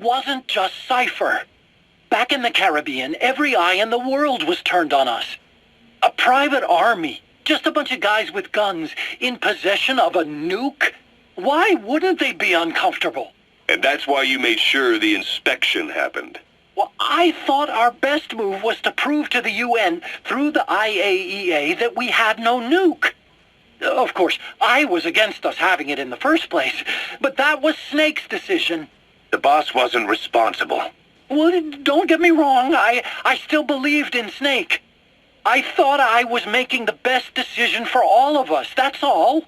wasn't just Cypher. Back in the Caribbean, every eye in the world was turned on us. A private army, just a bunch of guys with guns, in possession of a nuke? Why wouldn't they be uncomfortable? And that's why you made sure the inspection happened. Well, I thought our best move was to prove to the UN through the IAEA that we had no nuke. Of course, I was against us having it in the first place, but that was Snake's decision. The boss wasn't responsible. Well, don't get me wrong, I still believed in Snake. I thought I was making the best decision for all of us, that's all.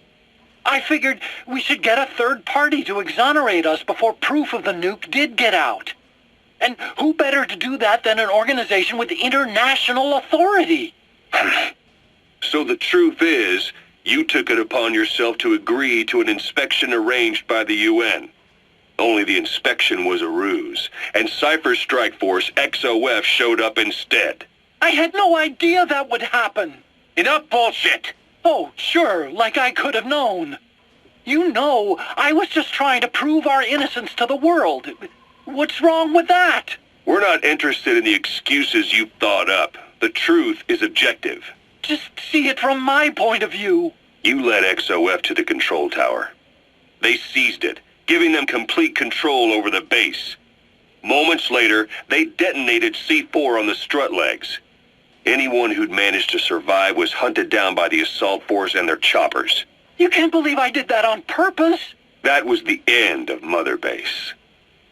I figured we should get a third party to exonerate us before proof of the nuke did get out. And who better to do that than an organization with international authority? So the truth is, you took it upon yourself to agree to an inspection arranged by the UN. Only the inspection was a ruse, and Cypher's strike force, XOF, showed up instead. I had no idea that would happen. Enough bullshit! Oh, sure, like I could have known. You know, I was just trying to prove our innocence to the world. What's wrong with that? We're not interested in the excuses you thought up. The truth is objective. Just see it from my point of view. You led XOF to the control tower. They seized it, giving them complete control over the base. Moments later, they detonated C4 on the strut legs. Anyone who'd managed to survive was hunted down by the assault force and their choppers. You can't believe I did that on purpose. That was the end of Mother Base.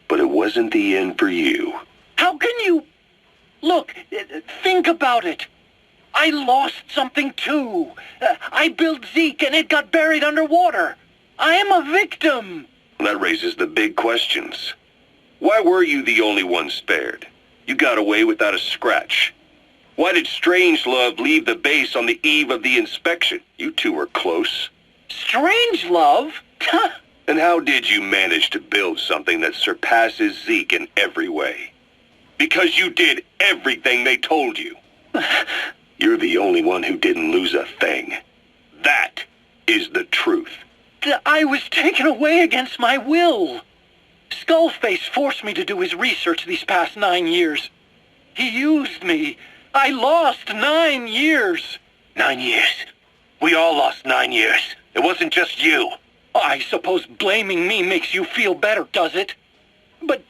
But it wasn't the end for you. How can you... Look, think about it. I lost something too. I built Zeke and it got buried underwater. I am a victim. That raises the big questions. Why were you the only one spared? You got away without a scratch. Why did Strangelove leave the base on the eve of the inspection? You two were close. Strangelove? And how did you manage to build something that surpasses Zeke in every way? Because you did everything they told you. You're the only one who didn't lose a thing. That is the truth. I was taken away against my will. Skullface forced me to do his research these past 9 years. He used me. I lost 9 years. 9 years. We all lost 9 years. It wasn't just you. I suppose blaming me makes you feel better, does it? But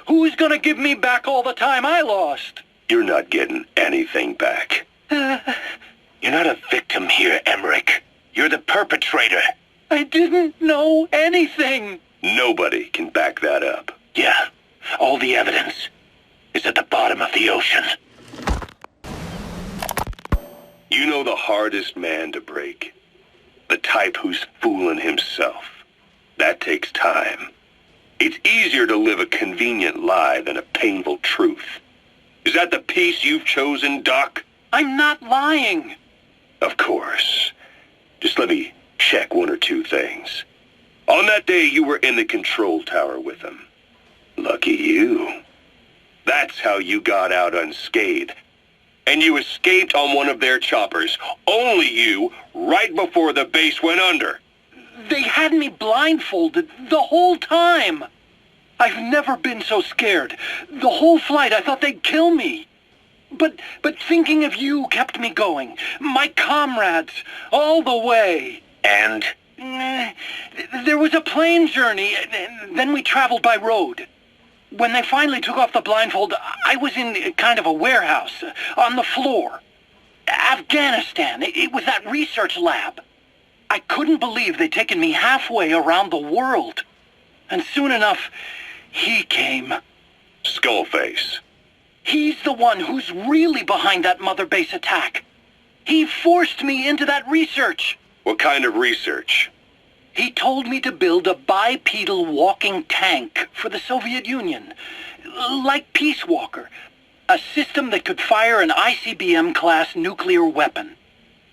who's gonna give me back all the time I lost? You're not getting anything back. You're not a victim here, Emmerika. You're the perpetrator. I didn't know anything. Nobody can back that up. Yeah, all the evidence is at the bottom of the ocean. You know the hardest man to break? The type who's fooling himself. That takes time. It's easier to live a convenient lie than a painful truth. Is that the piece you've chosen, Doc? I'm not lying. Of course. Just let me check one or two things. On that day, you were in the control tower with them. Lucky you. That's how you got out unscathed. And you escaped on one of their choppers. Only you, right before the base went under. They had me blindfolded the whole time. I've never been so scared. The whole flight, I thought they'd kill me. But thinking of you kept me going. My comrades, all the way. And? There was a plane journey, then we traveled by road. When they finally took off the blindfold, I was in kind of a warehouse, on the floor. Afghanistan, it was that research lab. I couldn't believe they'd taken me halfway around the world. And soon enough, he came. Skullface. He's the one who's really behind that Mother Base attack. He forced me into that research. What kind of research? He told me to build a bipedal walking tank for the Soviet Union, like Peace Walker, a system that could fire an ICBM-class nuclear weapon.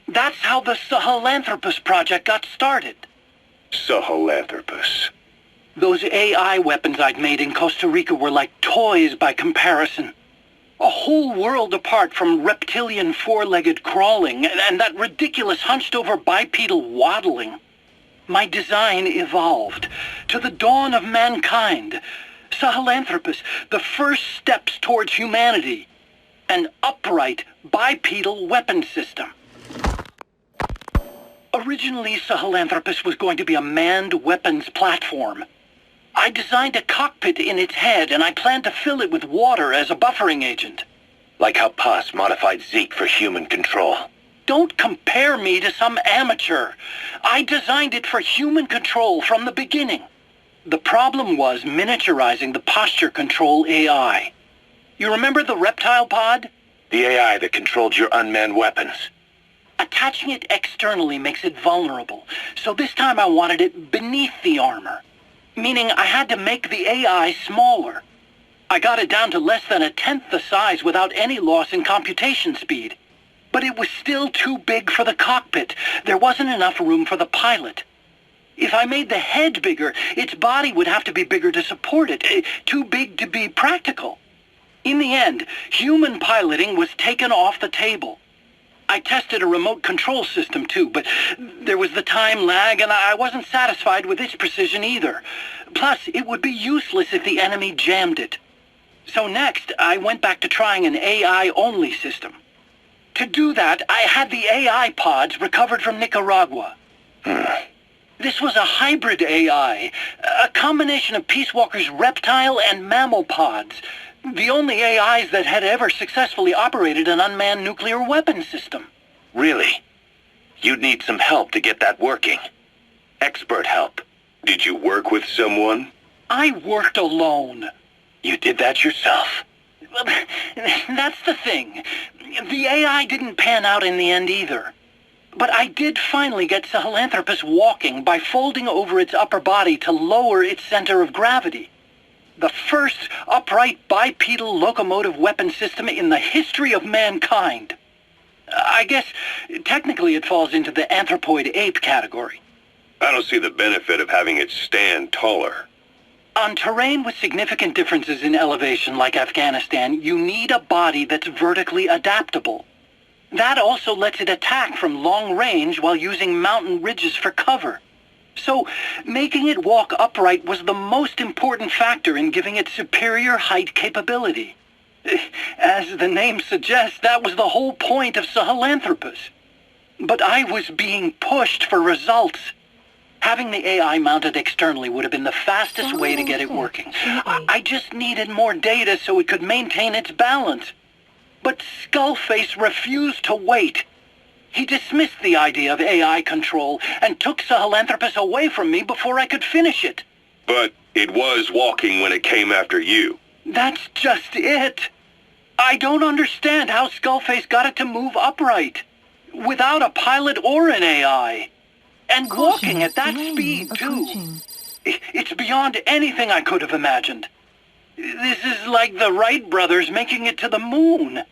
That's how the Sahelanthropus project got started. Sahelanthropus. Those AI weapons I'd made in Costa Rica were like toys by comparison. A whole world apart from reptilian four-legged crawling and that ridiculous hunched-over bipedal waddling. My design evolved to the dawn of mankind, Sahelanthropus, the first steps towards humanity. An upright, bipedal weapon system. Originally, Sahelanthropus was going to be a manned weapons platform. I designed a cockpit in its head, and I planned to fill it with water as a buffering agent. Like how Paz modified Zeke for human control. Don't compare me to some amateur. I designed it for human control from the beginning. The problem was miniaturizing the posture control AI. You remember the reptile pod? The AI that controlled your unmanned weapons. Attaching it externally makes it vulnerable, so this time I wanted it beneath the armor. Meaning I had to make the AI smaller. I got it down to less than 1/10 the size without any loss in computation speed. But it was still too big for the cockpit. There wasn't enough room for the pilot. If I made the head bigger, its body would have to be bigger to support it. Too big to be practical. In the end, human piloting was taken off the table. I tested a remote control system too, but there was the time lag and I wasn't satisfied with its precision either. Plus, it would be useless if the enemy jammed it. So next, I went back to trying an AI-only system. To do that, I had the AI pods recovered from Nicaragua. This was a hybrid AI, a combination of Peace Walker's reptile and mammal pods. The only AIs that had ever successfully operated an unmanned nuclear weapon system. Really? You'd need some help to get that working. Expert help. Did you work with someone? I worked alone. You did that yourself? Well, that's the thing. The AI didn't pan out in the end either. But I did finally get Sahelanthropus walking by folding over its upper body to lower its center of gravity. The first upright bipedal locomotive weapon system in the history of mankind. I guess technically it falls into the anthropoid ape category. I don't see the benefit of having it stand taller. On terrain with significant differences in elevation like Afghanistan, you need a body that's vertically adaptable. That also lets it attack from long range while using mountain ridges for cover. So, making it walk upright was the most important factor in giving it superior height capability. As the name suggests, that was the whole point of Sahelanthropus. But I was being pushed for results. Having the AI mounted externally would have been the fastest way to get it working. I just needed more data so it could maintain its balance. But Skullface refused to wait. He dismissed the idea of AI control and took Sahelanthropus away from me before I could finish it. But it was walking when it came after you. That's just it. I don't understand how Skullface got it to move upright, without a pilot or an AI. And walking at that speed, too. It's beyond anything I could have imagined. This is like the Wright brothers making it to the moon.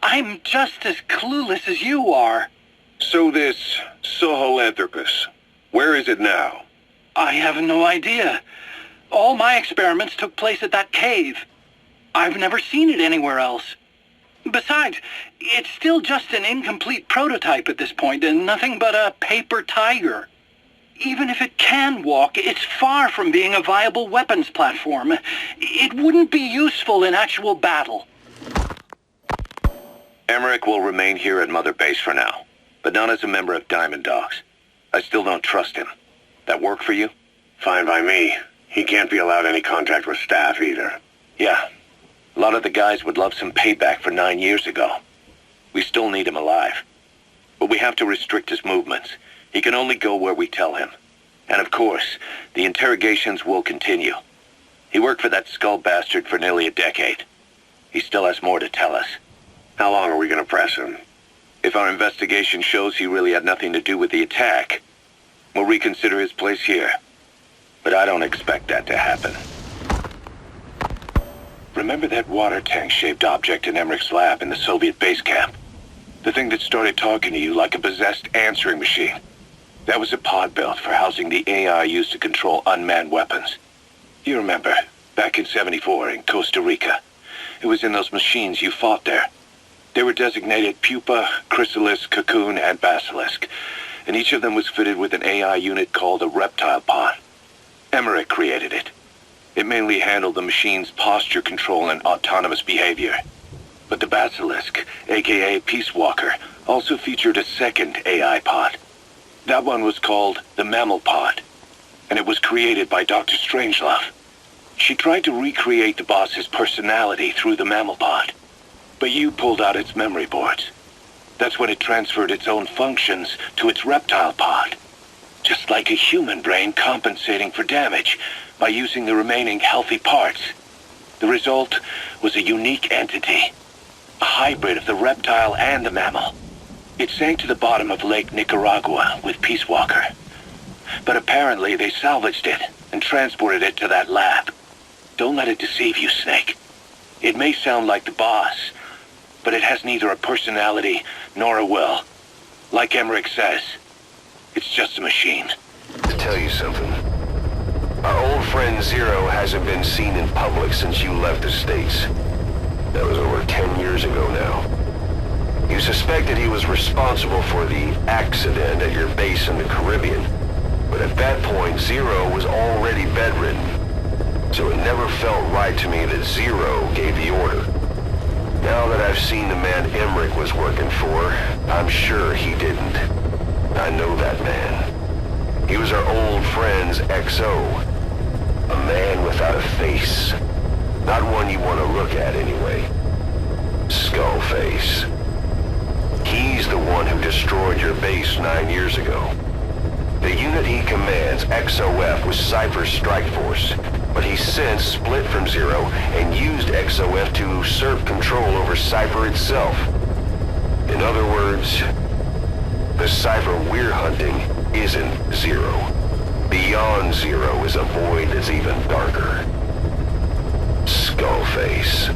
I'm just as clueless as you are. So this Sahelanthropus, where is it now? I have no idea. All my experiments took place at that cave. I've never seen it anywhere else. Besides, it's still just an incomplete prototype at this point, and nothing but a paper tiger. Even if it can walk, it's far from being a viable weapons platform. It wouldn't be useful in actual battle. Emmerich will remain here at Mother Base for now, but not as a member of Diamond Dogs. I still don't trust him. That work for you? Fine by me. He can't be allowed any contact with staff either. Yeah. A lot of the guys would love some payback for 9 years ago. We still need him alive. But we have to restrict his movements. He can only go where we tell him. And of course, the interrogations will continue. He worked for that skull bastard for nearly a decade. He still has more to tell us. How long are we going to press him? If our investigation shows he really had nothing to do with the attack, we'll reconsider his place here. But I don't expect that to happen. Remember that water tank-shaped object in Emmerich's lab in the Soviet base camp? The thing that started talking to you like a possessed answering machine. That was a pod built for housing the AI used to control unmanned weapons. You remember, back in '74 in Costa Rica. It was in those machines you fought there. They were designated Pupa, Chrysalis, Cocoon, and Basilisk, and each of them was fitted with an AI unit called a reptile pod. Emmerich created it. It mainly handled the machine's posture control and autonomous behavior. But the Basilisk, aka Peace Walker, also featured a second AI pod. That one was called the Mammal Pod, and it was created by Dr. Strangelove. She tried to recreate the boss's personality through the Mammal Pod, but you pulled out its memory boards. That's when it transferred its own functions to its reptile pod. Just like a human brain compensating for damage by using the remaining healthy parts. The result was a unique entity, a hybrid of the reptile and the mammal. It sank to the bottom of Lake Nicaragua with Peace Walker. But apparently they salvaged it and transported it to that lab. Don't let it deceive you, Snake. It may sound like the boss, but it has neither a personality nor a will. Like Emmerich says, it's just a machine. To tell you something, our old friend Zero hasn't been seen in public since you left the States. That was over 10 years ago now. You suspected he was responsible for the accident at your base in the Caribbean, but at that point Zero was already bedridden. So it never felt right to me that Zero gave the order. Now that I've seen the man Emmerich was working for, I'm sure he didn't. I know that man. He was our old friend's XO. A man without a face. Not one you want to look at anyway. Skullface. He's the one who destroyed your base 9 years ago. The unit he commands, XOF, was Cypher's strike force, but he's since split from Zero and used XOF to usurp control over Cypher itself. In other words, the Cypher we're hunting isn't Zero. Beyond Zero is a void that's even darker. Skullface.